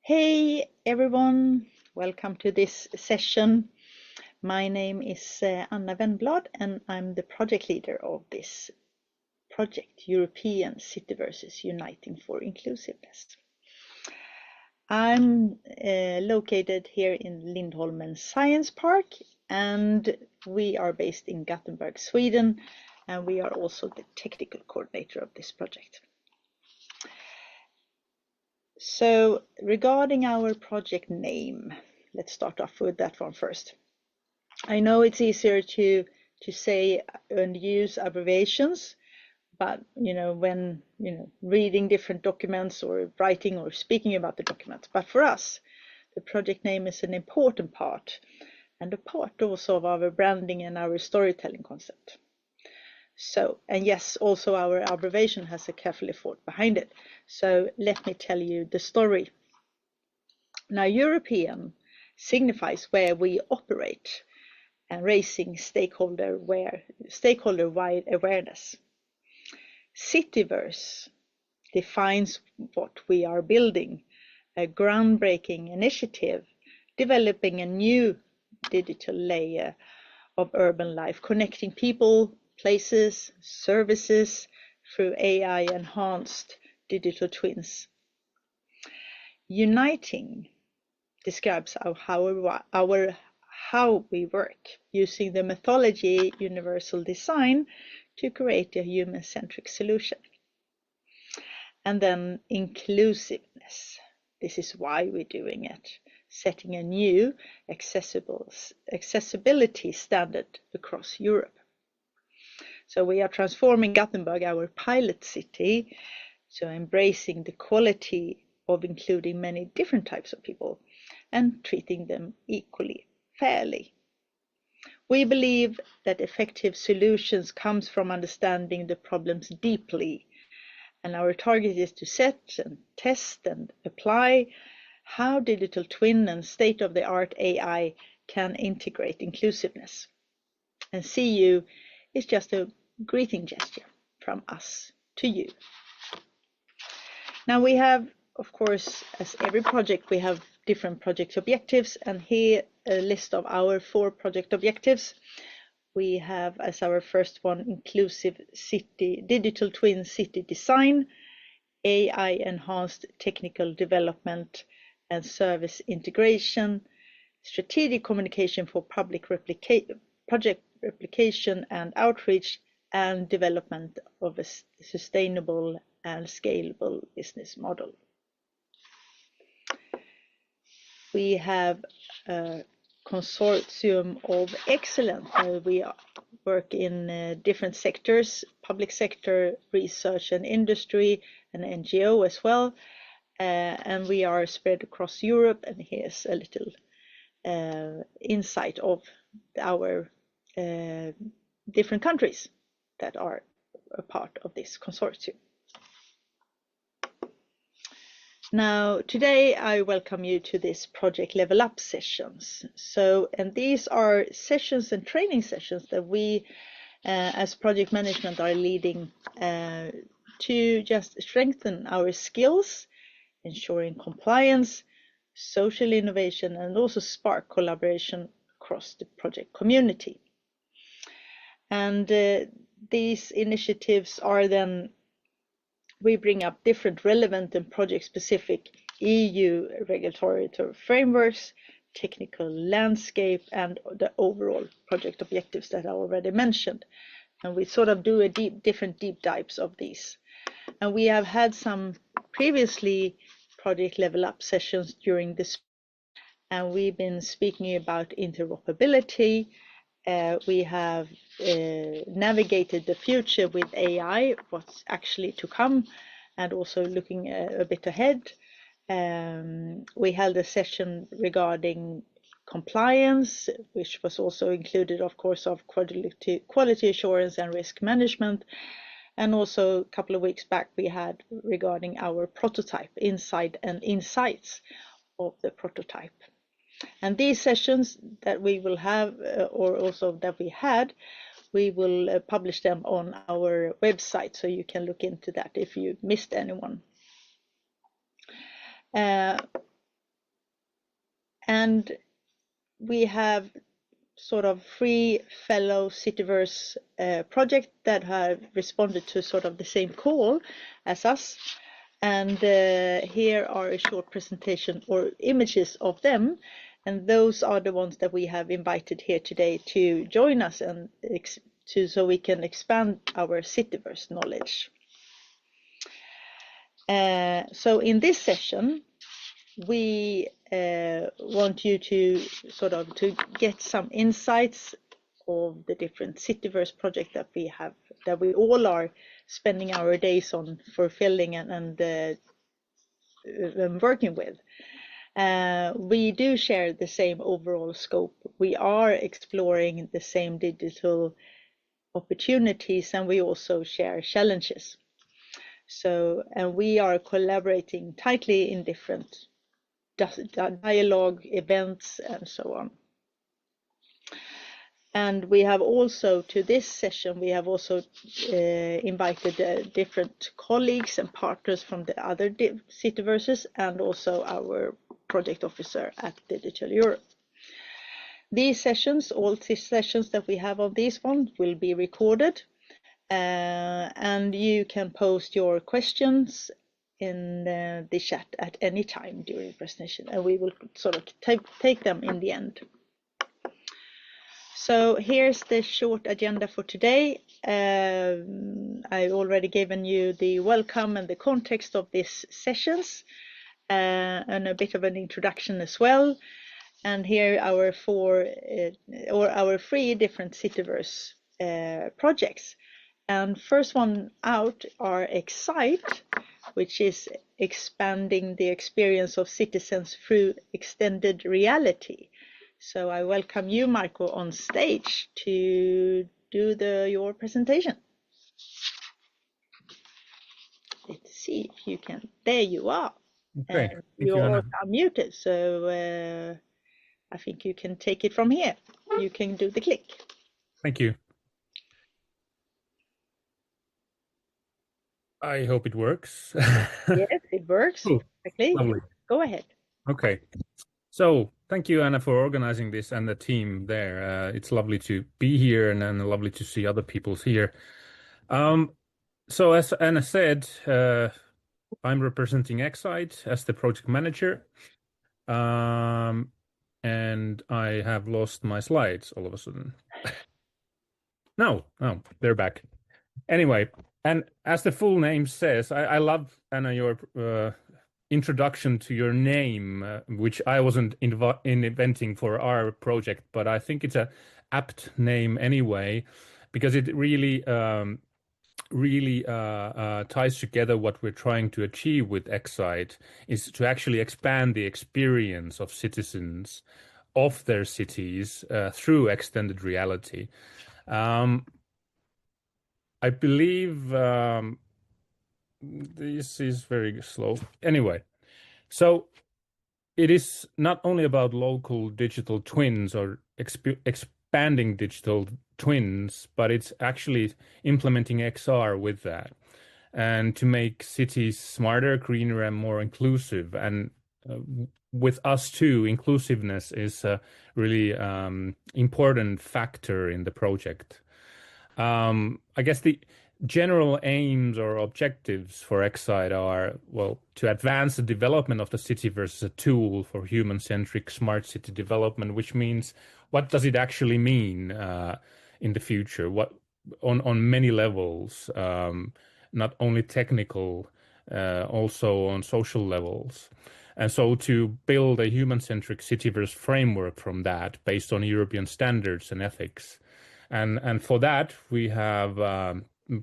Hey everyone, welcome to this session. My name is Anna Wennblad and I'm the project leader of this project, European Citiverses Uniting for Inclusiveness. I'm located here in Lindholmen Science Park and we are based in Gothenburg, Sweden, and we are also the technical coordinator of this project. So regarding our project name, let's start off with that one first. I know it's easier to say and use abbreviations, but when reading different documents or writing or speaking about the documents. But for us, the project name is an important part and a part also of our branding and our storytelling concept. So, and yes, also our abbreviation has a carefully thought behind it. So let me tell you the story. Now, European signifies where we operate and raising stakeholder-wide awareness. Citiverse defines what we are building, a groundbreaking initiative, developing a new digital layer of urban life, connecting people, places, services through AI-enhanced digital twins. Uniting describes how we work, using the methodology universal design to create a human-centric solution. And then inclusiveness. This is why we're doing it, setting a new accessibility standard across Europe. So we are transforming Gothenburg, our pilot city, so embracing the quality of including many different types of people and treating them equally fairly. We believe that effective solutions comes from understanding the problems deeply, and our target is to set and test and apply how digital twin and state-of-the-art AI can integrate inclusiveness. And CU is just a greeting gesture from us to you. Now we have, of course, as every project, we have different project objectives, and here a list of our 4 project objectives. We have as our first one inclusive city, digital twin city design, AI enhanced technical development and service integration, strategic communication for public project replication and outreach, and development of a sustainable and scalable business model. We have a consortium of excellence. We work in different sectors, public sector, research and industry, and NGO as well. And we are spread across Europe, and here's a little insight of our different countries that are a part of this consortium. Now, today I welcome you to this Project Level Up sessions. And these are sessions and training sessions that we, as project management, are leading to just strengthen our skills, ensuring compliance, social innovation, and also spark collaboration across the project community. And these initiatives are then, we bring up different relevant and project-specific EU regulatory frameworks, technical landscape, and the overall project objectives that I already mentioned. And we sort of do different deep dives of these. And we have had some previously project level up sessions during this, and we've been speaking about interoperability. We have navigated the future with AI, what's actually to come, and also looking a bit ahead. We held a session regarding compliance, which was also included, of course, of quality assurance and risk management. And also a couple of weeks back, we had regarding our prototype, inside and insights of the prototype. And these sessions that we will have, or also that we had, we will publish them on our website, so you can look into that if you missed anyone. And we have sort of 3 fellow Citiverse projects that have responded to sort of the same call as us. And here are a short presentation or images of them. And those are the ones that we have invited here today to join us and so we can expand our Citiverse knowledge. So in this session, we want you to sort of to get some insights of the different Citiverse projects that we have, that we all are spending our days on fulfilling and working with. We do share the same overall scope. We are exploring the same digital opportunities, and we also share challenges. So, and we are collaborating tightly in different dialogue, events, and so on. And we have also, to this session, we have also invited different colleagues and partners from the other Citiverses, and also our project officer at Digital Europe. These sessions, all these sessions that we have on these ones, will be recorded, and you can post your questions in the chat at any time during the presentation, and we will sort of take them in the end. So here's the short agenda for today. I already given you the welcome and the context of these sessions, and a bit of an introduction as well. And here are our 3 different Citiverse projects. And first one out are X-cite, which is expanding the experience of citizens through extended reality. So I welcome you, Marko, on stage to do your presentation. Let's see if you can. There you are. Okay. You're unmuted, so I think you can take it from here. You can do the click. Thank you. I hope it works. Yes, it works. Cool. Exactly. Lovely. Go ahead. Okay. So thank you, Anna, for organizing this, and the team there. It's lovely to be here, and lovely to see other people here. So as Anna said, I'm representing X-cite as the project manager. And I have lost my slides all of a sudden. No, they're back. Anyway, and as the full name says, I love, Anna, your introduction to your name, which I wasn't inventing for our project, but I think it's an apt name anyway, because it really ties together what we're trying to achieve with X-cite, is to actually expand the experience of citizens of their cities through extended reality. I believe this is very slow. Anyway, so it is not only about local digital twins or expanding digital twins, but it's actually implementing XR with that, and to make cities smarter, greener, and more inclusive. And with us too, inclusiveness is a really important factor in the project. I guess the general aims or objectives for X-cite are, well, to advance the development of the Citiverse as a tool for human-centric smart city development, which means, what does it actually mean in the future? What on many levels, not only technical, also on social levels. And so to build a human-centric Citiverse framework from that, based on European standards and ethics. And for that, we have,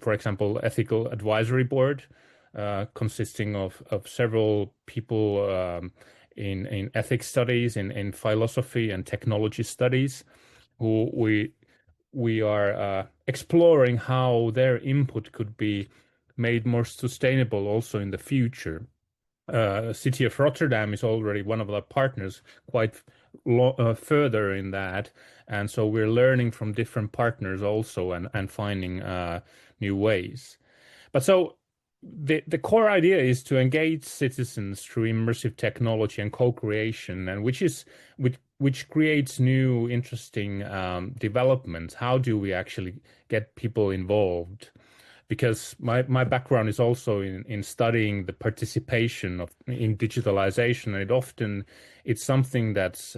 for example, ethical advisory board, consisting of several people in ethics studies, in philosophy and technology studies, who we are exploring how their input could be made more sustainable also in the future. City of Rotterdam is already one of our partners, quite further in that, and so we're learning from different partners also, and finding new ways. But so the core idea is to engage citizens through immersive technology and co-creation, and which creates new interesting developments. How do we actually get people involved? Because my background is also in studying the participation in digitalization, and it's something that's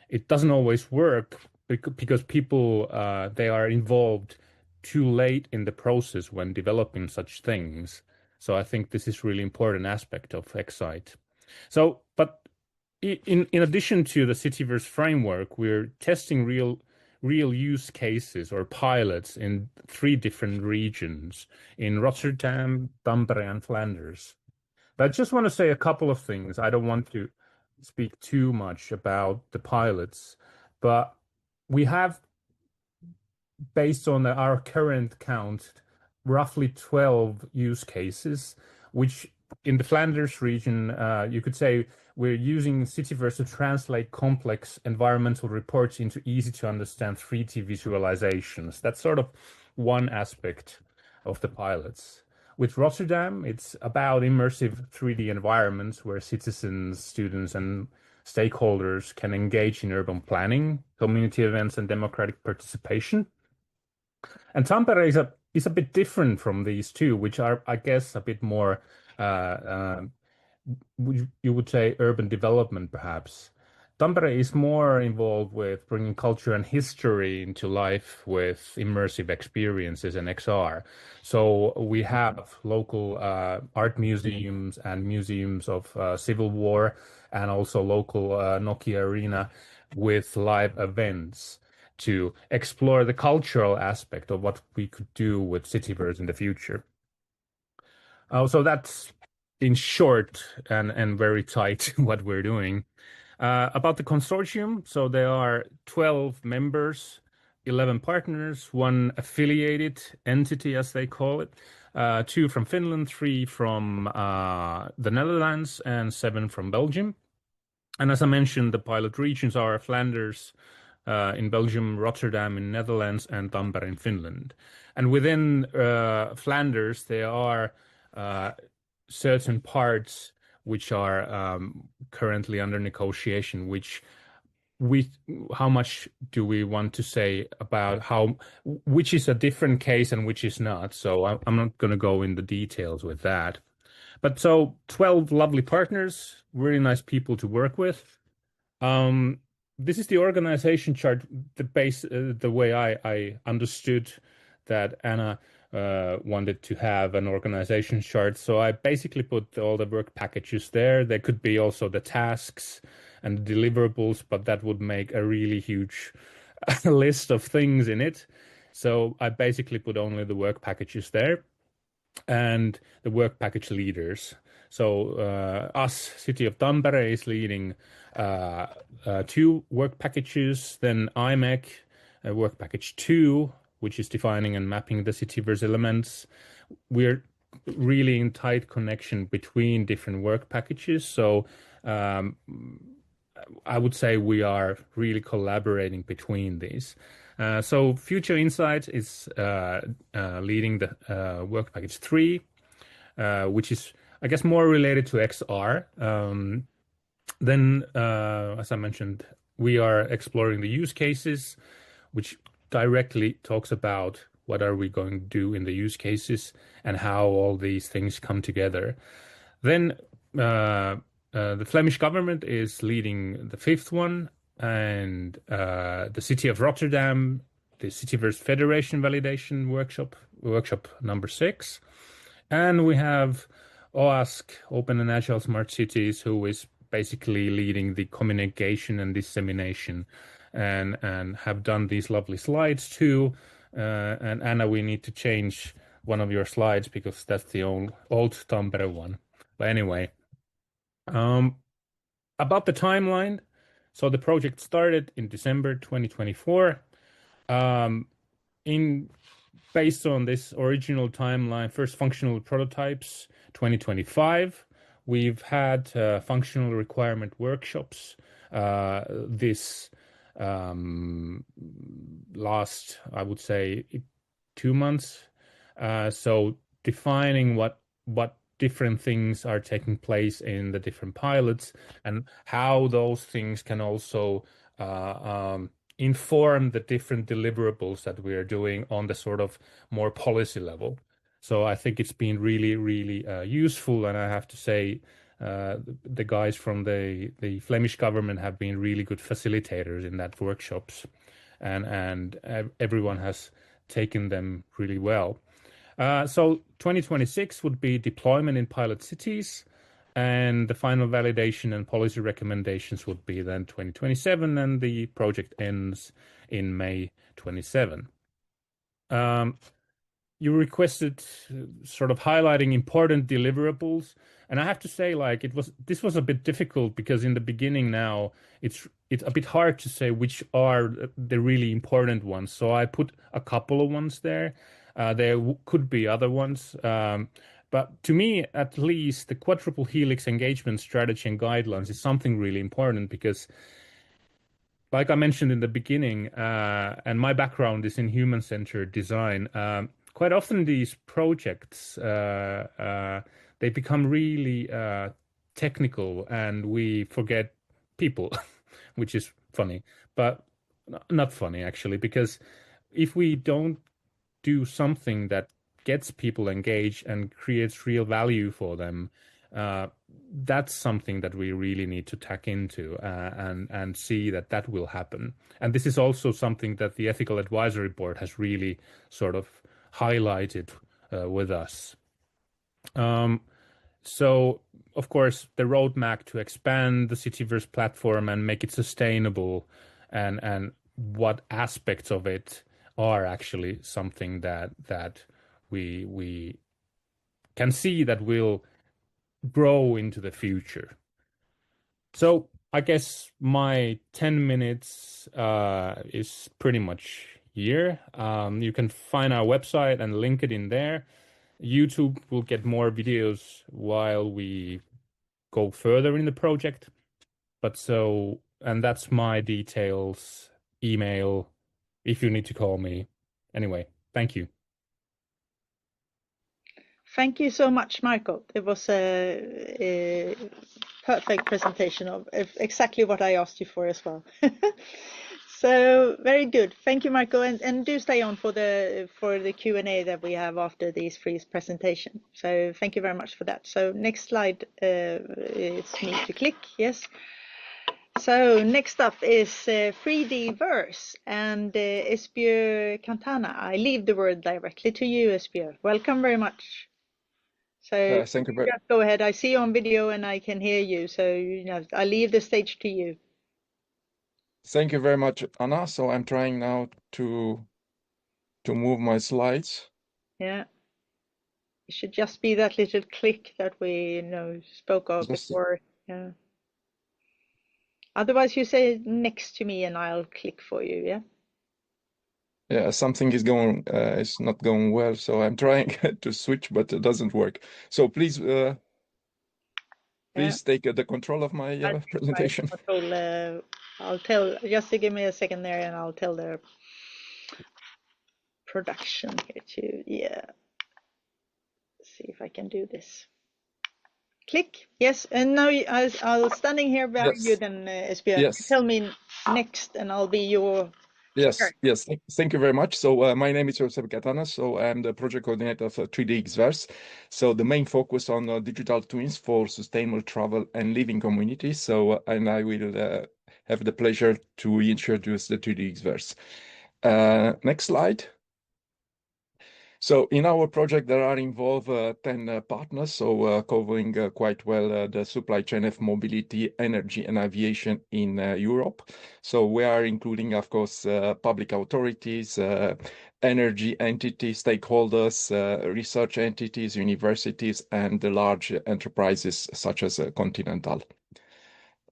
it doesn't always work because people they are involved too late in the process when developing such things. So I think this is really important aspect of X-cite. So, but in addition to the Citiverse framework, we're testing real use cases or pilots in 3 different regions in Rotterdam, Tampere, and Flanders. But I just want to say a couple of things. I don't want to speak too much about the pilots, but we have, based on our current count, roughly 12 use cases, which in the Flanders region, you could say we're using Citiverse to translate complex environmental reports into easy to understand 3D visualizations. That's sort of one aspect of the pilots. With Rotterdam, it's about immersive 3D environments where citizens, students, and stakeholders can engage in urban planning, community events, and democratic participation. And Tampere is a bit different from these two, which are, I guess, a bit more, you would say, urban development, perhaps. Tampere is more involved with bringing culture and history into life with immersive experiences and XR. So we have local art museums and museums of Civil War, and also local Nokia Arena with live events to explore the cultural aspect of what we could do with Citiverse in the future. So that's in short and very tight what we're doing. About the consortium, so there are 12 members, 11 partners, 1 affiliated entity, as they call it, 2 from Finland, 3 from the Netherlands, and 7 from Belgium. And as I mentioned, the pilot regions are Flanders in Belgium, Rotterdam in Netherlands, and Tampere in Finland. And within Flanders, there are certain parts which are currently under negotiation, how much do we want to say about which is a different case and which is not. So I'm not going to go in the details with that. But so 12 lovely partners, really nice people to work with. This is the organization chart, the way I understood that Anna wanted to have an organization chart. So I basically put all the work packages there. There could be also the tasks and the deliverables, but that would make a really huge list of things in it. So I basically put only the work packages there and the work package leaders. So us, City of Tampere, is leading 2 work packages. Then IMEC, work package 2, which is defining and mapping the Citiverse elements. We're really in tight connection between different work packages. So I would say we are really collaborating between these. So Future Insight is leading the work package 3, which is, I guess, more related to XR. Then, as I mentioned, we are exploring the use cases, which directly talks about what are we going to do in the use cases and how all these things come together. Then the Flemish government is leading the 5th one, and the City of Rotterdam, the Citiverse Federation Validation workshop number 6. And we have OASC, Open and Agile Smart Cities, who is basically leading the communication and dissemination and have done these lovely slides too. And Anna, we need to change one of your slides because that's the old Tampere one. But anyway, about the timeline. So the project started in December 2024. Based on this original timeline, first functional prototypes 2025. We've had functional requirement workshops this last, I would say, 2 months. So defining what what different things are taking place in the different pilots and how those things can also inform the different deliverables that we are doing on the sort of more policy level. So I think it's been really, really useful, and I have to say the guys from the Flemish government have been really good facilitators in that workshops, and everyone has taken them really well. So 2026 would be deployment in pilot cities, and the final validation and policy recommendations would be then 2027, and the project ends in May 27. You requested sort of highlighting important deliverables, and I have to say, like, this was a bit difficult because in the beginning now it's a bit hard to say which are the really important ones. So I put a couple of ones there. There could be other ones. But to me, at least, the quadruple helix engagement strategy and guidelines is something really important because, like I mentioned in the beginning, and my background is in human-centered design, quite often these projects, they become really technical and we forget people, which is funny, but not funny actually, because if we don't do something that gets people engaged and creates real value for them, that's something that we really need to tack into and see that will happen. And this is also something that the Ethical Advisory Board has really sort of highlighted with us. So, of course, the roadmap to expand the Citiverse platform and make it sustainable, and what aspects of it are actually something that we can see that will grow into the future. So I guess my 10 minutes is pretty much here. You can find our website and link it in there. YouTube will get more videos while we go further in the project. And that's my details, email, if you need to call me. Anyway, thank you. Thank you so much, Marko. It was a perfect presentation of exactly what I asked you for as well. So very good. Thank you, Marko, and do stay on for the Q&A that we have after these three presentations. So thank you very much for that. So next slide, it's me to click. Yes. So next up is 3D Verse and Eusebiu Catana. I leave the word directly to you, Eusebiu. Welcome very much. So thank you. Just go ahead. I see you on video and I can hear you. So I leave the stage to you. Thank you very much, Anna. So I'm trying now to move my slides. Yeah. It should just be that little click that we spoke of before. Yeah. Otherwise, you say next to me and I'll click for you. Yeah. Yeah, something is it's not going well, so I'm trying to switch, but it doesn't work. So please take the control of my presentation. I'll tell, just give me a second there and I'll tell the production here to, see if I can do this. Click. Yes, and now I'll standing here behind you then, Eusebiu. Yes. Tell me next and I'll be your... Yes. Thank you very much. So my name is Eusebiu Catana. So I'm the project coordinator of 3D X-Verse. So the main focus on digital twins for sustainable travel and living communities. So and I will have the pleasure to introduce the 3D X-Verse. Next slide. So in our project, there are involved 10 partners, so covering quite well the supply chain of mobility, energy, and aviation in Europe. So we are including, of course, public authorities, energy entities, stakeholders, research entities, universities, and the large enterprises such as Continental.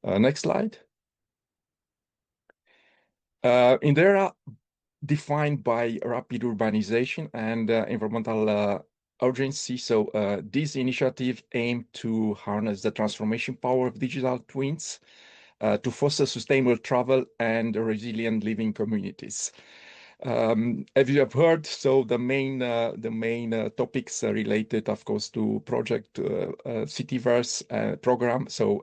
Next slide. In there defined by rapid urbanization and environmental urgency. So this initiative aimed to harness the transformation power of digital twins to foster sustainable travel and resilient living communities. As you have heard, so the main topics are related, of course, to Project Citiverse program. So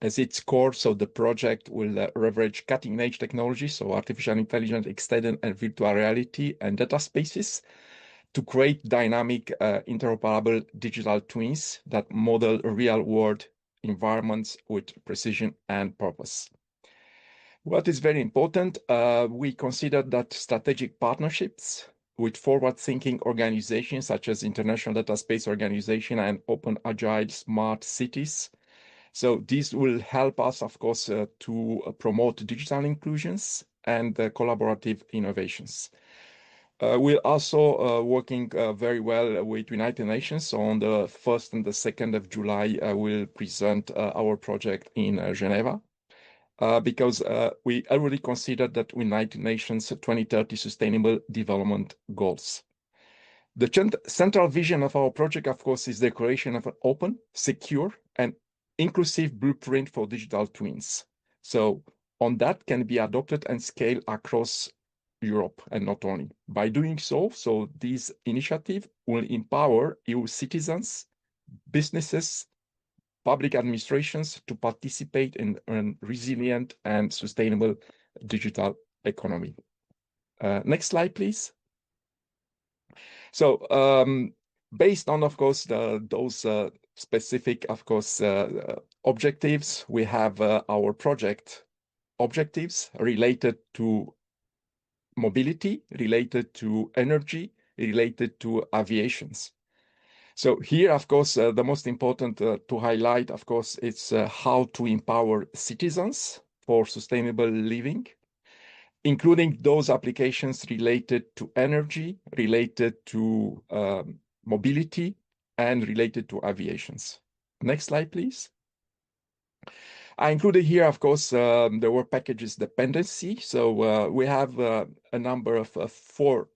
as its core, so the project will leverage cutting-edge technology, so artificial intelligence, extended and virtual reality, and data spaces to create dynamic, interoperable digital twins that model real-world environments with precision and purpose. What is very important, we consider that strategic partnerships with forward-thinking organizations such as International Data Space Organization and Open Agile Smart Cities. So this will help us, of course, to promote digital inclusions and collaborative innovations. We're also working very well with United Nations. So on the 1st and the 2nd of July, we'll present our project in Geneva. Because we already considered that United Nations 2030 Sustainable Development Goals. The central vision of our project, of course, is the creation of an open, secure, and inclusive blueprint for digital twins. So on that can be adopted and scaled across Europe and not only. By doing so, this initiative will empower EU citizens, businesses, public administrations to participate in a resilient and sustainable digital economy. Next slide, please. So based on, of course, those specific, of course, objectives, we have our project objectives related to mobility, related to energy, related to aviations. So here, of course, the most important to highlight, of course, it's how to empower citizens for sustainable living, including those applications related to energy, related to mobility, and related to aviations. Next slide, please. I included here, of course, the work packages dependency. So we have a number of 4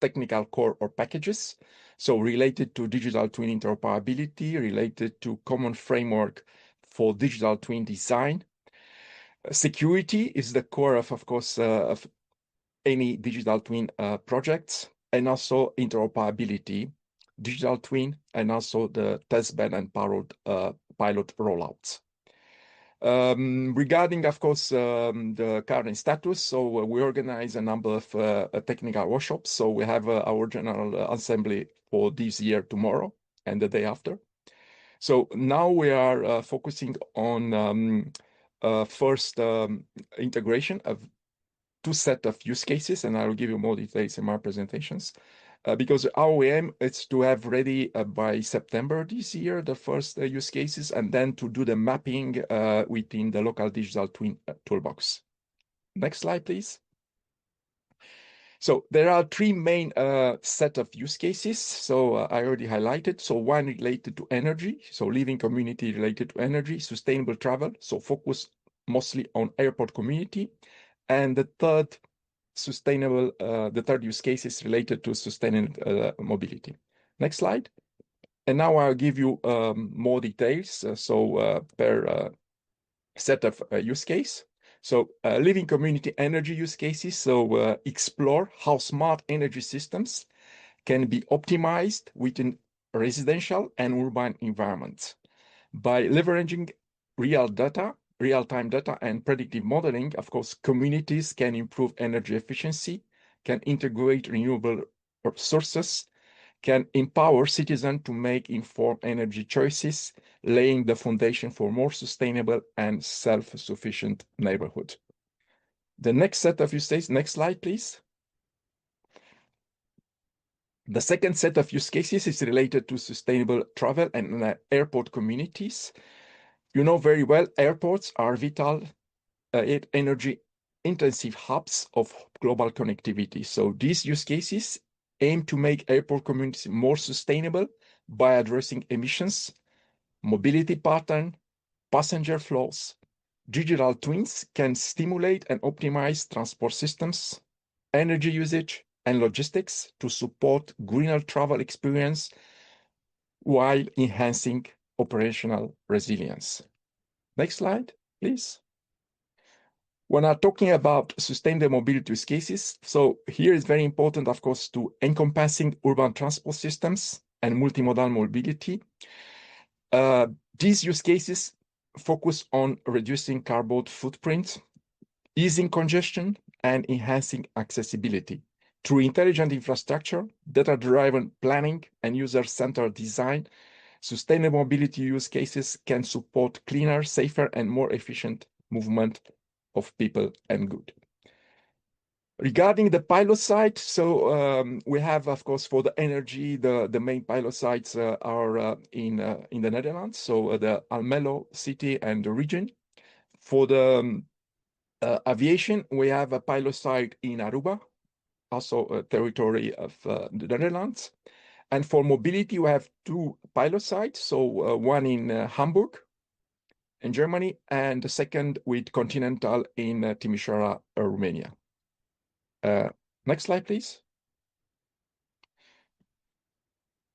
technical core or packages. So related to digital twin interoperability, related to common framework for digital twin design. Security is the core of course, of any digital twin projects, and also interoperability, digital twin, and also the testbed and pilot rollouts. Regarding, of course, the current status, so we organize a number of technical workshops. So we have our general assembly for this year tomorrow and the day after. So now we are focusing on first integration of 2 sets of use cases, and I will give you more details in my presentations. Because our aim is to have ready by September this year the first use cases, and then to do the mapping within the local digital twin toolbox. Next slide, please. So there are 3 main set of use cases. So I already highlighted. So one related to energy, so living community related to energy, sustainable travel, so focus mostly on airport community, and the third use case is related to sustainable mobility. Next slide. And now I'll give you more details. Per set of use case. So living community energy use cases. So explore how smart energy systems can be optimized within residential and urban environments. By leveraging real-time data and predictive modeling, of course, communities can improve energy efficiency, can integrate renewable sources, can empower citizens to make informed energy choices, laying the foundation for more sustainable and self-sufficient neighborhood. The next set of use cases, next slide, please. The second set of use cases is related to sustainable travel and airport communities. You know very well, airports are vital energy-intensive hubs of global connectivity. So these use cases aim to make airport communities more sustainable by addressing emissions, mobility pattern, passenger flows. Digital twins can stimulate and optimize transport systems, energy usage, and logistics to support greener travel experience while enhancing operational resilience. Next slide, please. When I'm talking about sustainable mobility use cases, so here is very important, of course, to encompassing urban transport systems and multimodal mobility. These use cases focus on reducing carbon footprint, easing congestion, and enhancing accessibility. Through intelligent infrastructure, data-driven planning, and user-centered design, sustainable mobility use cases can support cleaner, safer, and more efficient movement of people and goods. Regarding the pilot site, so we have, of course, for the energy, the main pilot sites are in the Netherlands, so the Almelo city and the region. For the aviation, we have a pilot site in Aruba, also a territory of the Netherlands. And for mobility, we have 2 pilot sites, so one in Hamburg, in Germany, and the second with Continental in Timișoara, Romania. Next slide, please.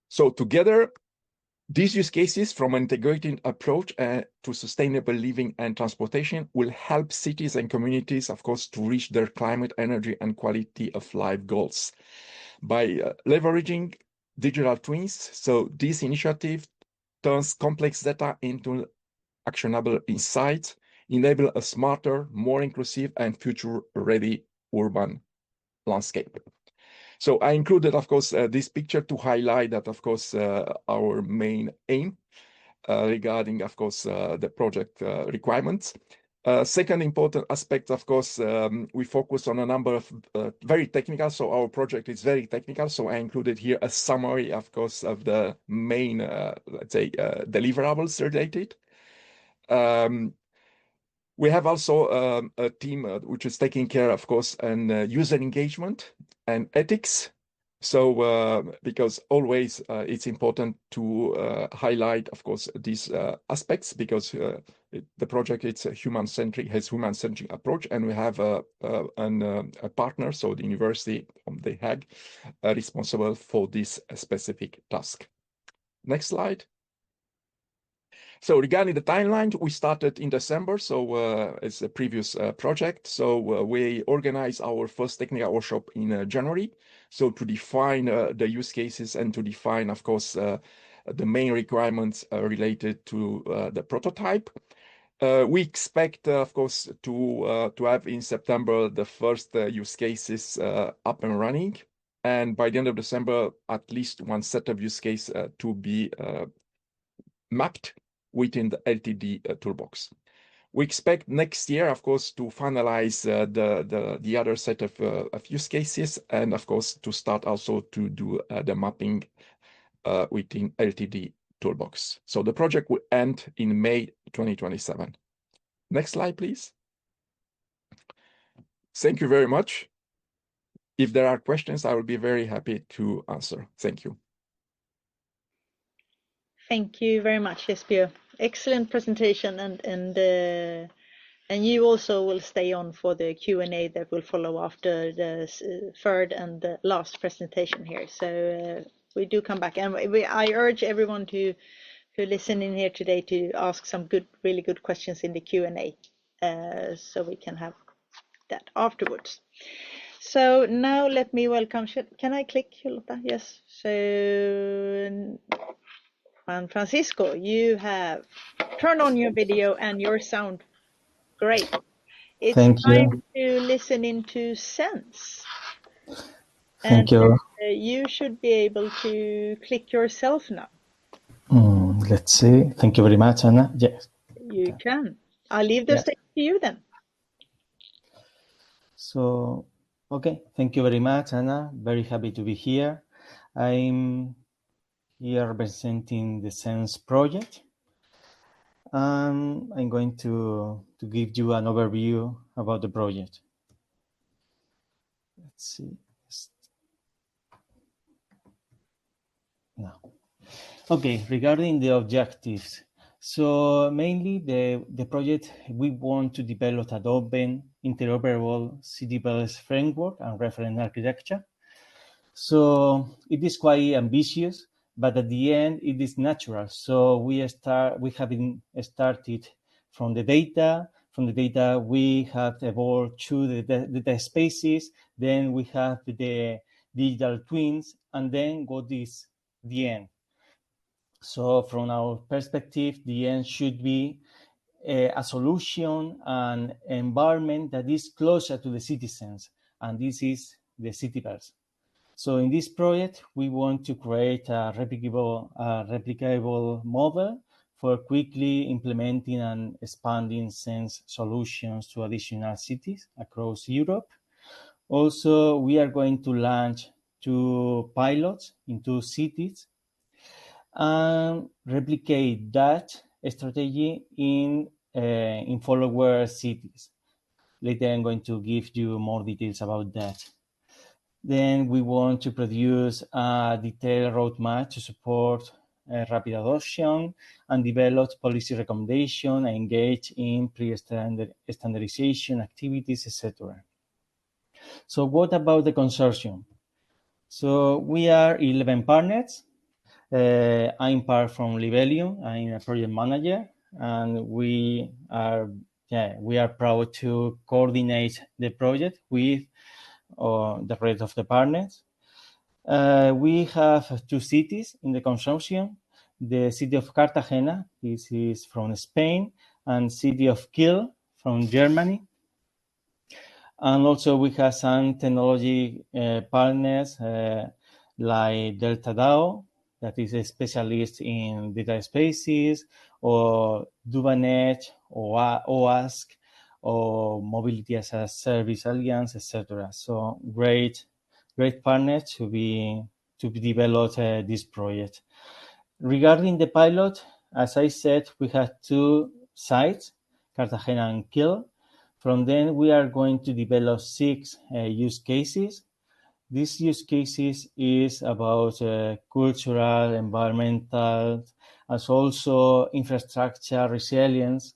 So together, these use cases from an integrated approach to sustainable living and transportation will help cities and communities, of course, to reach their climate, energy, and quality of life goals. By leveraging digital twins, so this initiative turns complex data into actionable insights, enable a smarter, more inclusive, and future-ready urban landscape. So I included, of course, this picture to highlight that, of course, our main aim regarding, of course, the project requirements. Second important aspect, of course, we focus on a number of very technical, so our project is very technical, so I included here a summary, of course, of the main, let's say, deliverables related. We have also a team which is taking care, of course, and user engagement and ethics. So because always it's important to highlight, of course, these aspects, because the project it's a human-centric, has human-centric approach, and we have a partner, so the University of The Hague, responsible for this specific task. Next slide. So regarding the timeline, we started in December, so it's a previous project. So we organized our first technical workshop in January, so to define the use cases and to define, of course, the main requirements related to the prototype. We expect, of course, to have in September the first use cases up and running, and by the end of December, at least one set of use case to be mapped within the LTD toolbox. We expect next year, of course, to finalize the other set of use cases, and of course to start also to do the mapping within LTD toolbox. So the project will end in May 2027. Next slide, please. Thank you very much. If there are questions, I will be very happy to answer. Thank you. Thank you very much, Eusebiu. Excellent presentation, and you also will stay on for the Q&A that will follow after the third and the last presentation here. So we do come back, and I urge everyone to listen in here today to ask some really good questions in the Q&A, so we can have that afterwards. So now let me welcome. Can I click, Lotta? Yes. So. And Francisco, you have turned on your video and your sound. Great. It's time to listen into Sense. Thank you. You should be able to click yourself now. Let's see. Thank you very much, Anna. Yes. You can. I'll leave the stage to you then. So, okay. Thank you very much, Anna. Very happy to be here. I'm here representing the Sense project. I'm going to give you an overview about the project. Let's see. Now. Okay, regarding the objectives. So mainly the project, we want to develop an open, interoperable Citiverse framework and reference architecture. So it is quite ambitious, but at the end it is natural. So we have been started from the data, From the data, we have evolved to the data spaces. Then we have the digital twins, and then what is the end? So from our perspective, the end should be a solution and environment that is closer to the citizens, and this is the Citiverse. So in this project, we want to create a replicable model for quickly implementing and expanding sense solutions to additional cities across Europe. Also, we are going to launch 2 pilots in 2 cities and replicate that strategy in follower cities. Later, I'm going to give you more details about that. Then we want to produce a detailed roadmap to support rapid adoption and develop policy recommendations, engage in pre-standardization activities, etc. So what about the consortium? So we are 11 partners. I'm part from Libelium. I'm a project manager, and we are proud to coordinate the project with the rest of the partners. We have 2 cities in the consortium: the city of Cartagena, this is from Spain, and city of Kiel from Germany. And also we have some technology partners like Delta DAO, that is a specialist in data spaces, or Dubanet, or OASC, or Mobility as a Service Alliance, etc. So great partners to develop this project. Regarding the pilot, as I said, we have 2 sites, Cartagena and Kiel. From then, we are going to develop 6 use cases. These use cases is about cultural, environmental, as also infrastructure resilience,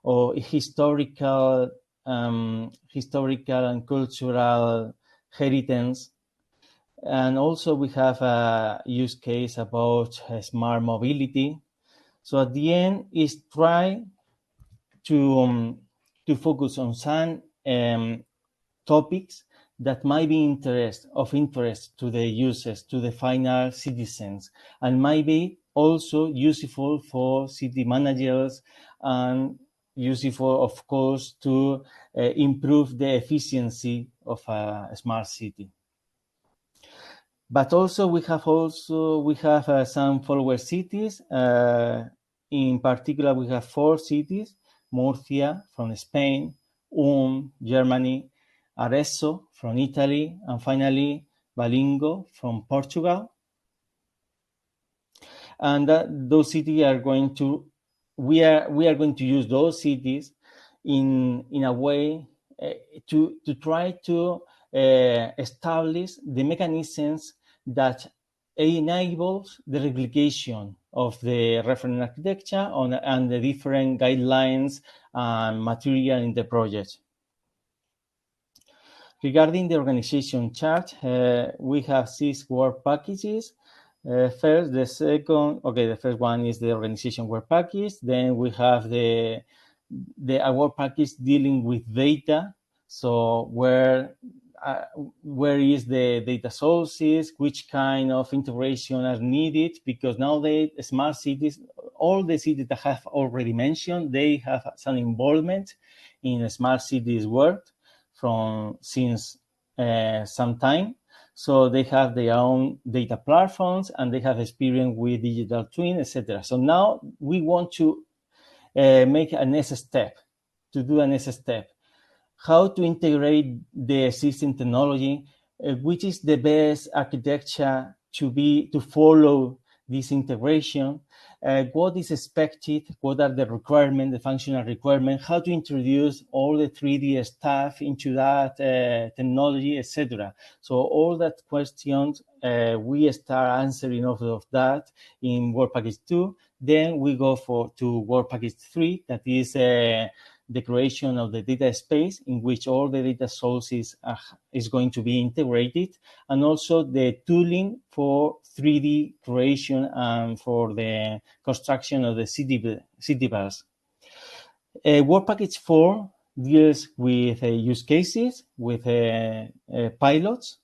or historical and cultural heritage. And also we have a use case about smart mobility. So at the end is try to focus on some topics that might be of interest to the users, to the final citizens, and might be also useful for city managers and useful, of course, to improve the efficiency of a smart city. But also we have some follower cities. In particular, we have 4 cities: Murcia from Spain, Germany, Arezzo from Italy, and finally Balingo from Portugal. And those cities are going to we are going to use those cities in a way to try to establish the mechanisms that enables the replication of the reference architecture and the different guidelines and material in the project. Regarding the organization chart, we have 6 work packages. The first one is the organization work package. Then we have the work package dealing with data. So where is the data sources, which kind of integration are needed, because nowadays smart cities, all the cities that I have already mentioned, they have some involvement in smart cities work since some time. So they have their own data platforms and they have experience with digital twin, etc. So now we want to make a next step, how to integrate the existing technology, which is the best architecture to follow this integration, what is expected, what are the requirements, the functional requirements, how to introduce all the 3D stuff into that technology, etc. So all that questions, we start answering of that in work package 2. Then we go to work package 3, that is the creation of the data space in which all the data sources is going to be integrated, and also the tooling for 3D creation and for the construction of the Citiverse. Work package 4 deals with use cases, with pilots,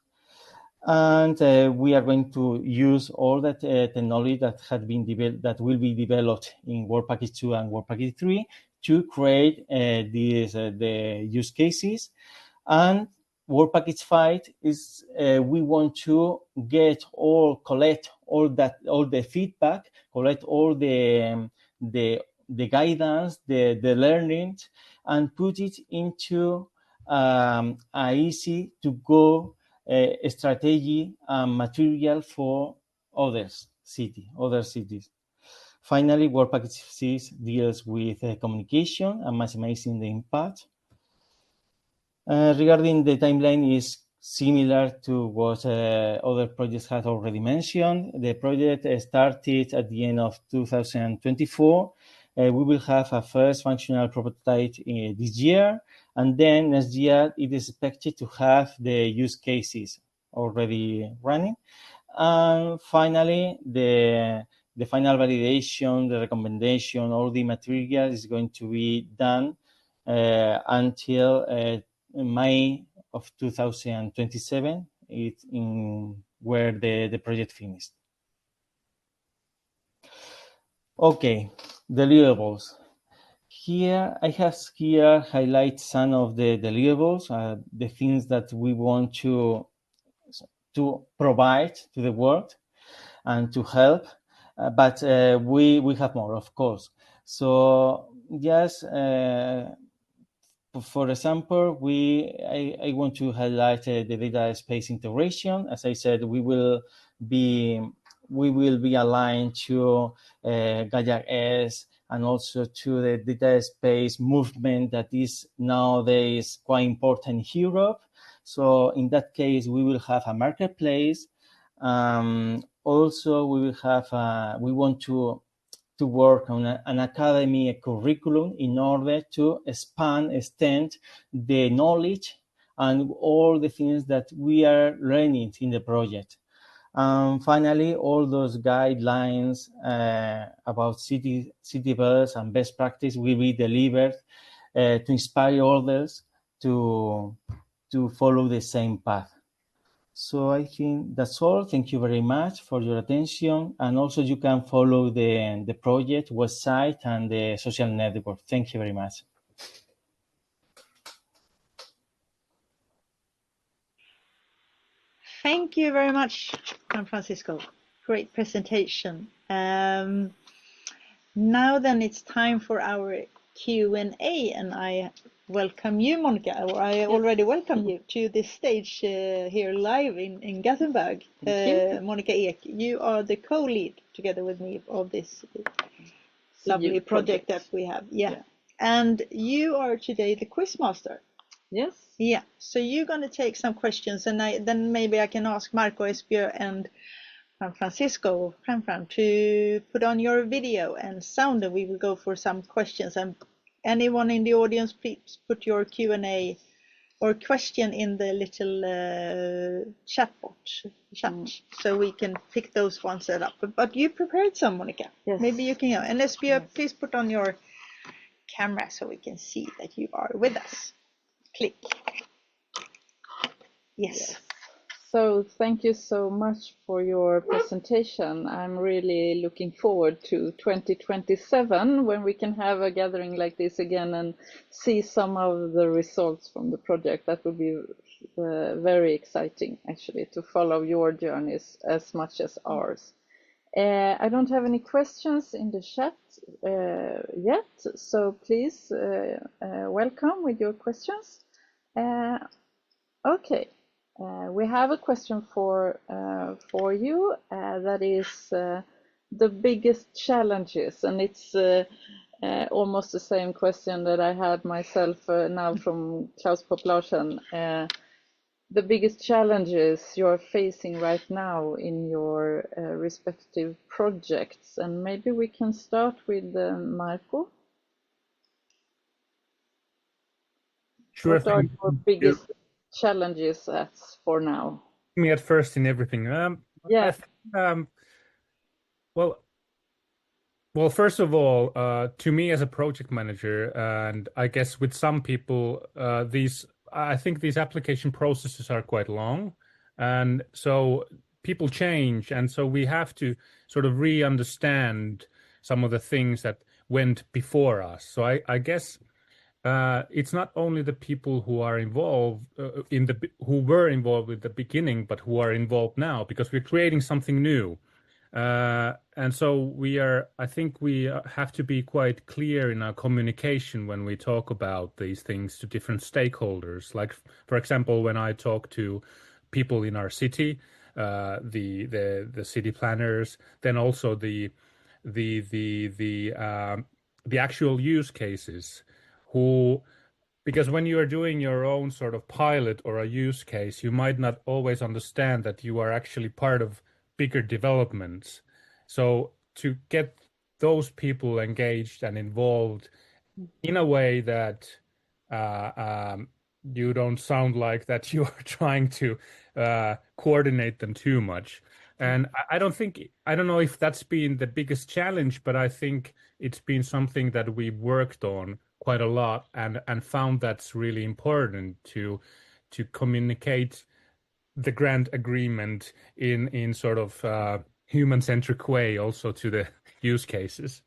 and we are going to use all that technology that had been that will be developed in Work package 2 and Work package 3 to create the use cases. And Work package 5 is we want to collect all the feedback, collect all the guidance, the learning, and put it into a easy to go strategy and material for other cities. Finally, Work package 6 deals with communication and maximizing the impact. Regarding the timeline is similar to what other projects had already mentioned. The project started at the end of 2024. We will have a first functional prototype this year, and then next year it is expected to have the use cases already running. And finally, the final validation, the recommendation, all the material is going to be done until May of 2027, where the project finished. Okay, deliverables. Here I have highlight some of the deliverables, the things that we want to provide to the world and to help, but we have more, of course. So just for example, I want to highlight the data space integration. As I said, we will be aligned to Gaia-S and also to the data space movement that is nowadays quite important in Europe. So in that case, we will have a marketplace. Also, we want to work on an academy, a curriculum, in order to extend the knowledge and all the things that we are learning in the project. Finally, all those guidelines about Citiverse and best practice will be delivered to inspire others to follow the same path. So I think that's all. Thank you very much for your attention. And also you can follow the project website and the social network. Thank you very much. Thank you very much, Juan Francisco. Great presentation. Now then it's time for our Q&A, and I welcome you, Monica, or I already welcome you to this stage here live in Gothenburg. Monica Ek, you are the co-lead together with me of this lovely project that we have. Yeah. And you are today the quizmaster. Yes. Yeah. So you're going to take some questions, and then maybe I can ask Marko, Eusebiu, and Juan Francisco to put on your video and sound, and we will go for some questions. And anyone in the audience, please put your Q&A or question in the little chat, so we can pick those ones that up. But you prepared some, Monica. Yes. Maybe you can. And Eusebiu, please put on your camera so we can see that you are with us. Click. Yes. So thank you so much for your presentation. I'm really looking forward to 2027, when we can have a gathering like this again and see some of the results from the project. That would be very exciting, actually, to follow your journeys as much as ours. I don't have any questions in the chat yet, so please welcome with your questions. Okay. We have a question for you that is the biggest challenges, and it's almost the same question that I had myself now from Klaus Popp-Larsen. The biggest challenges you're facing right now in your respective projects, and maybe we can start with Marko. Sure. What are your biggest challenges for now? Me at first in everything. Yeah. Well, Well, first of all, to me as a project manager, and I guess with some people, I think these application processes are quite long, and so people change, and so we have to sort of re-understand some of the things that went before us. So I guess it's not only the people who are involved who were involved at the beginning, but who are involved now, because we're creating something new. And so I think we have to be quite clear in our communication when we talk about these things to different stakeholders. Like, for example, when I talk to people in our city, the city planners, then also the actual use cases, because when you are doing your own sort of pilot or a use case, you might not always understand that you are actually part of bigger developments. So to get those people engaged and involved in a way that you don't sound like that you are trying to coordinate them too much. And I don't know if that's been the biggest challenge, but I think it's been something that we worked on quite a lot and found that's really important to communicate the grant agreement in sort of human-centric way also to the use cases.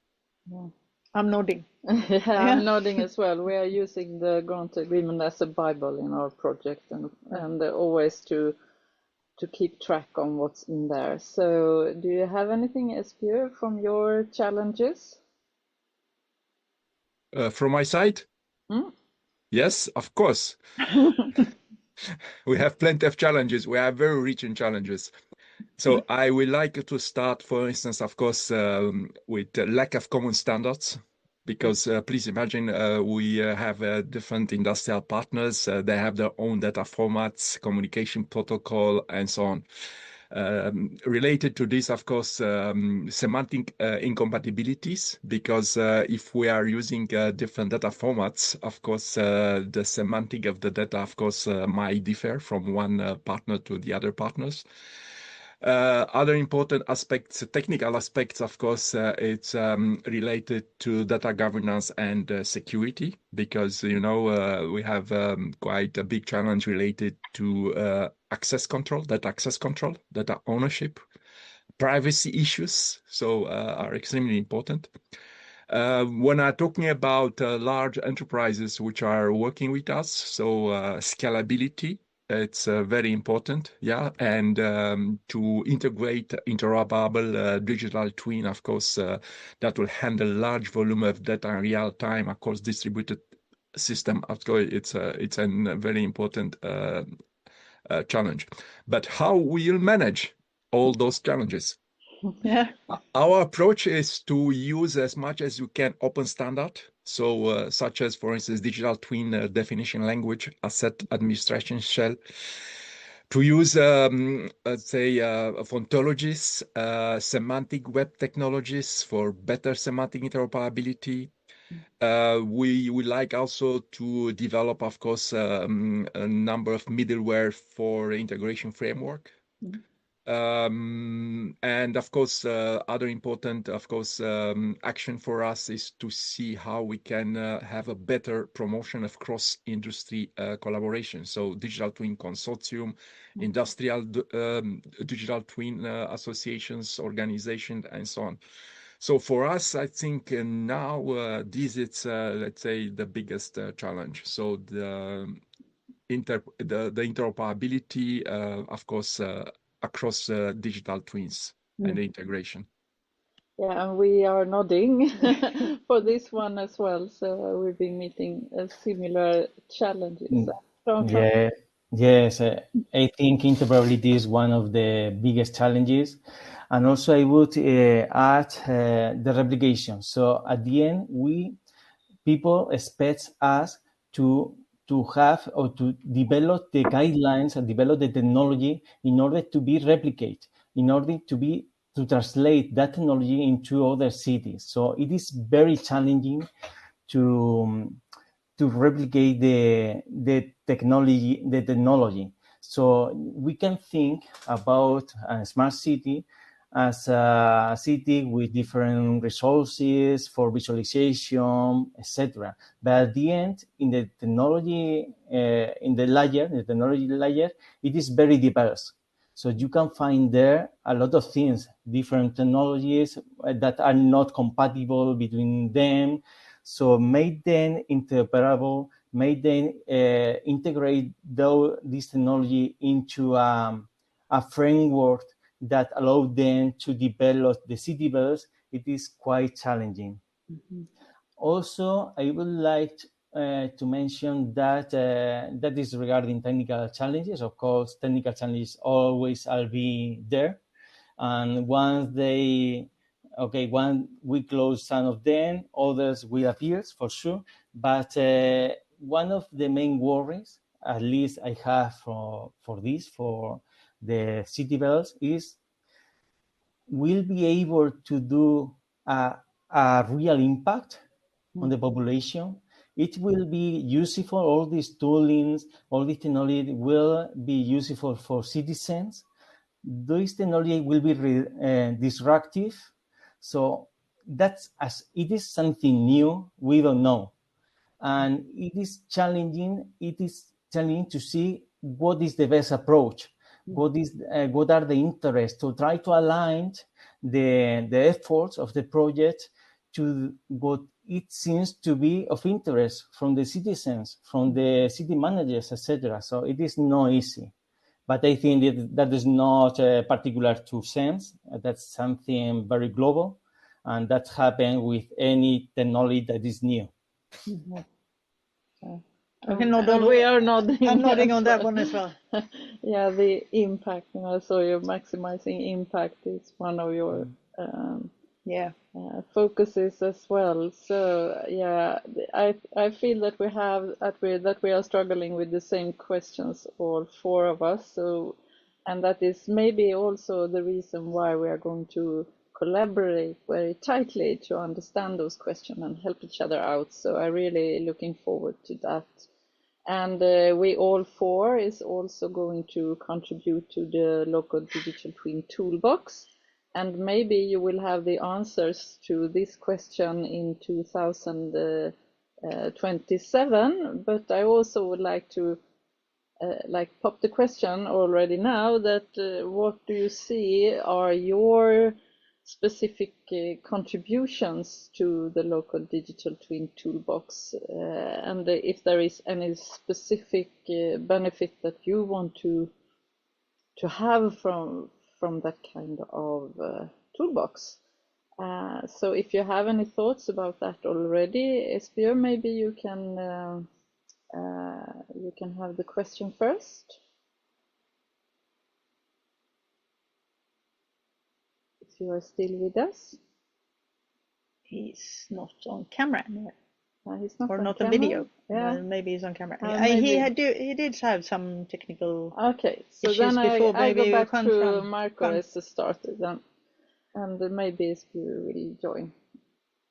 Yeah. I'm nodding. Yeah, I'm nodding as well. We are using the grant agreement as a Bible in our project, and always to keep track on what's in there. So do you have anything, Eusebiu, from your challenges? From my side? Yes, of course. We have plenty of challenges. We are very rich in challenges. So I would like to start, for instance, of course, with the lack of common standards, because please imagine we have different industrial partners. They have their own data formats, communication protocol, and so on. Related to this, of course, semantic incompatibilities, because if we are using different data formats, of course, the semantic of the data, of course, might differ from one partner to the other partners. Other important aspects, technical aspects, of course, it's related to data governance and security, because, you know, we have quite a big challenge related to access control, data ownership, privacy issues, so are extremely important. When I'm talking about large enterprises which are working with us, so scalability, it's very important, yeah, and to integrate interoperable digital twin, of course, that will handle large volume of data in real time across distributed system. Of course, it's a very important challenge. But how will manage all those challenges? Yeah. Our approach is to use as much as you can open standard. So such as, for instance, digital twin definition language, asset administration shell, to use, let's say, ontologies, semantic web technologies for better semantic interoperability. We would like also to develop, of course, a number of middleware for integration framework. And of course, other important, of course, action for us is to see how we can have a better promotion of cross-industry collaboration. So digital twin consortium, industrial digital twin associations, organizations, and so on. So for us, I think now this is, let's say, the biggest challenge. So the interoperability, of course, across digital twins and the integration. Yeah, and we are nodding for this one as well. So we've been meeting similar challenges. Yeah, yes, I think interoperability is one of the biggest challenges. And also I would add the replication. So at the end, people expect us to have or to develop the guidelines and develop the technology in order to be replicated, in order to translate that technology into other cities. So it is very challenging to replicate the technology. So we can think about a smart city as a city with different resources for visualization, etc. But at the end, in the technology, the technology layer, it is very diverse. So you can find there a lot of things, different technologies that are not compatible between them. So make them interoperable, make them integrate this technology into a framework that allow them to develop the Citiverse. It is quite challenging. Mm-hmm. Also, I would like to mention that that is regarding technical challenges. Of course, technical challenges always will be there. And once we close some of them, others will appear for sure. But one of the main worries, at least I have for the Citiverse, is will be able to do a real impact on the population. It will be useful, all these toolings, all this technology will be useful for citizens. This technology will be disruptive. So that's, as it is something new, we don't know. And it is challenging to see what is the best approach. What are the interests, to try to align the efforts of the project to what it seems to be of interest from the citizens, from the city managers, etc. So it is not easy. But I think that is not particular to SENS. That's something very global, and that happens with any technology that is new. Mm-hmm. Okay, we are nodding. I'm nodding on that one as well. Yeah, the impact. So your maximizing impact is one of your focuses as well. So yeah, I feel that we are struggling with the same questions, all four of us. So, and that is maybe also the reason why we are going to collaborate very tightly to understand those questions and help each other out. So I'm really looking forward to that. And we all four is also going to contribute to the local digital twin toolbox. And maybe you will have the answers to this question in 2027. But I also would like to pop the question already now that what do you see are your specific contributions to the local digital twin toolbox, and if there is any specific benefit that you want to have from that kind of toolbox. So if you have any thoughts about that already, Eusebiu, maybe you can have the question first. You are still with us? He's not on camera. He's not or on not camera. on video. Yeah. Maybe he's on camera. He did have some technical so issues then before. I go back to Marko as a starter then, and maybe Eusebiu will join.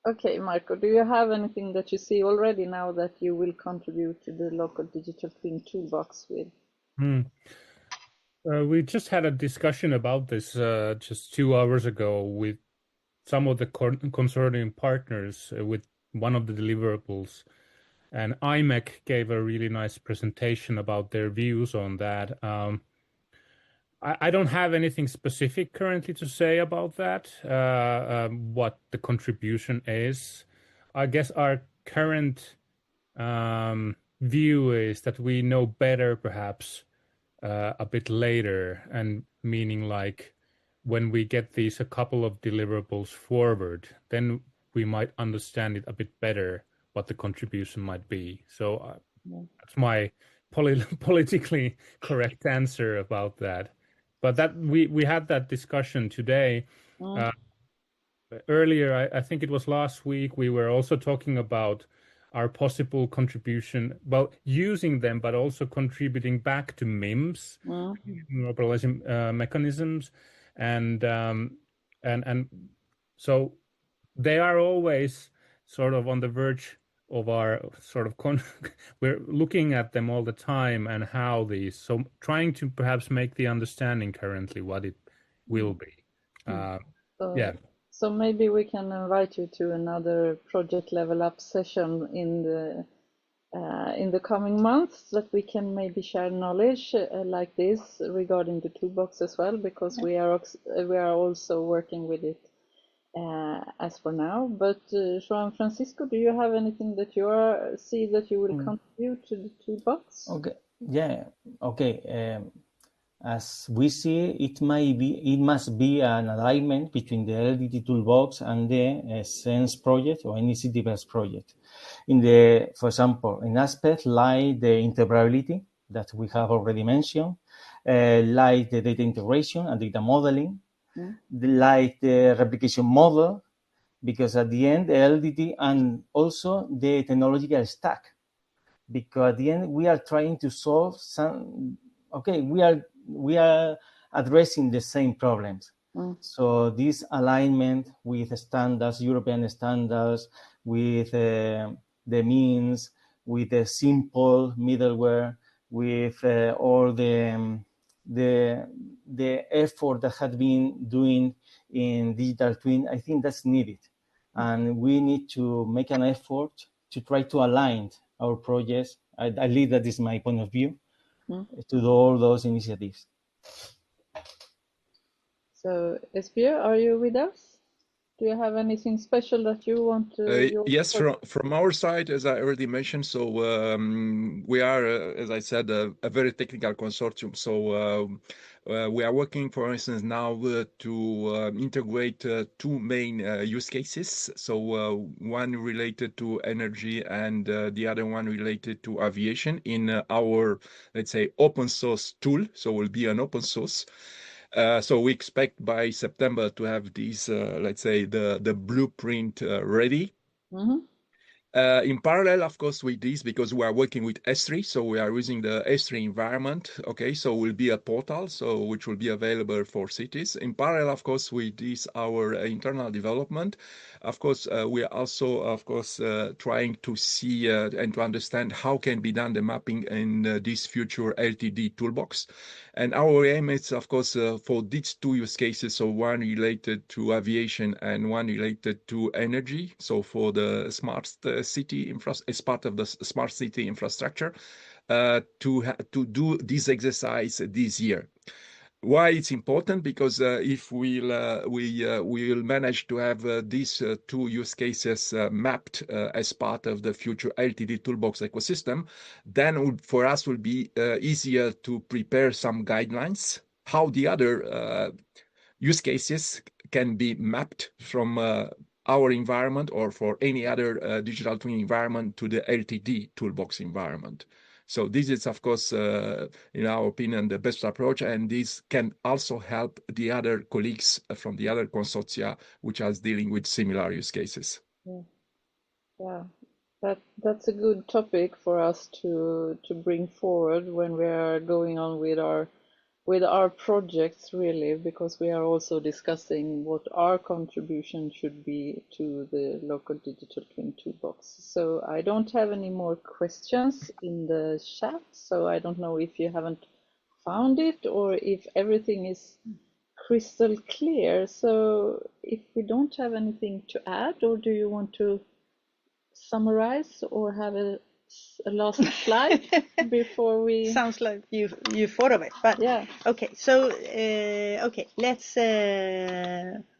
Okay, Marko, do you have anything that you see already now that you will contribute to the local digital twin toolbox with? We just had a discussion about this just 2 hours ago with some of the consortium partners with one of the deliverables. And IMEC gave a really nice presentation about their views on that. I don't have anything specific currently to say about that, what the contribution is. I guess our current view is that we know better perhaps a bit later, and meaning like when we get these a couple of deliverables forward, then we might understand it a bit better what the contribution might be. So that's my politically correct answer about that. But that we had that discussion today. Earlier, I think it was last week, we were also talking about our possible contribution, well, using them, but also contributing back to MIMS, mobilizing mechanisms, and so they are always sort of on the verge of our sort of we're looking at them all the time and how these, so trying to perhaps make the understanding currently what it will be. Yeah. So maybe we can invite you to another project level up session in the coming months, that we can maybe share knowledge like this regarding the toolbox as well, because we are also working with it as for now. But Juan Francisco, do you have anything that you see that you will contribute to the toolbox? Okay. Yeah. Okay. As we see, it must be an alignment between the LDT toolbox and the Sense project or any Citiverse project. For example, in aspects like the interoperability that we have already mentioned, like the data integration and data modeling, like the replication model, because at the end, the LDT and also the technological stack, because at the end we are trying to solve we are addressing the same problems. So this alignment with standards, European standards, with the means, with the simple middleware, with all the effort that had been doing in digital twin, I think that's needed. And we need to make an effort to try to align our projects. I believe that is my point of view to all those initiatives. So, Eusebiu, are you with us? Do you have anything special that you want to? Yes, from our side, as I already mentioned, so we are, as I said, a very technical consortium. So we are working, for instance, now to integrate two main use cases. So one related to energy and the other one related to aviation in our, let's say, open source tool. So it will be an open source. So we expect by September to have these, let's say, the blueprint ready. In parallel, of course, with this, because we are working with S3, so we are using the S3 environment. Okay, so will be a portal, so which will be available for cities. In parallel, of course, with this, our internal development. Of course, we are also, of course, trying to see and to understand how can be done the mapping in this future LTD toolbox. And our aim is, of course, for these two use cases, so one related to aviation and one related to energy. So for the smart city as part of the smart city infrastructure, to do this exercise this year. Why it's important? Because if we will manage to have these two use cases mapped as part of the future LTD toolbox ecosystem, then for us will be easier to prepare some guidelines how the other use cases can be mapped from our environment or for any other digital twin environment to the LTD toolbox environment. So this is, of course, in our opinion, the best approach, and this can also help the other colleagues from the other consortia which are dealing with similar use cases. Yeah, that's a good topic for us to bring forward when we are going on with our projects, really, because we are also discussing what our contribution should be to the local digital twin toolbox. So I don't have any more questions in the chat, so I don't know if you haven't found it or if everything is crystal clear. So if we don't have anything to add, or do you want to summarize or have a last slide before we? Sounds like you thought of it, but yeah. Okay, so okay, let's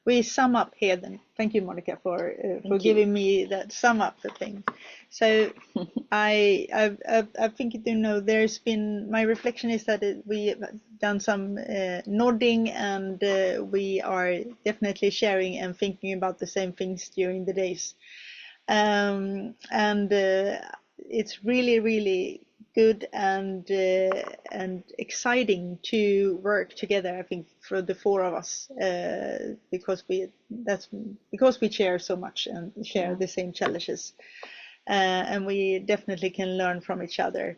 we sum up here then. Thank you, Monica, for giving me that sum up the thing. So I think, you know, there's been, my reflection is that we have done some nodding, and we are definitely sharing and thinking about the same things during the days. And it's really good and exciting to work together, I think, for the four of us, because we share so much and share the same challenges, and we definitely can learn from each other.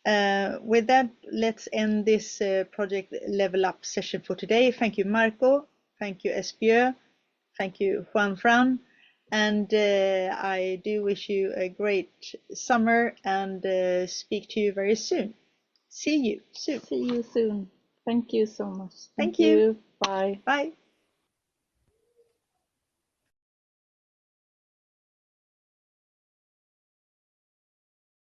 With that, let's end this project level up session for today. Thank you, Marko. Thank you, Eusebiu. Thank you, Juan Fran. And I do wish you a great summer, and speak to you very soon. See you soon. See you soon. Thank you so much. Thank you. Bye. Bye.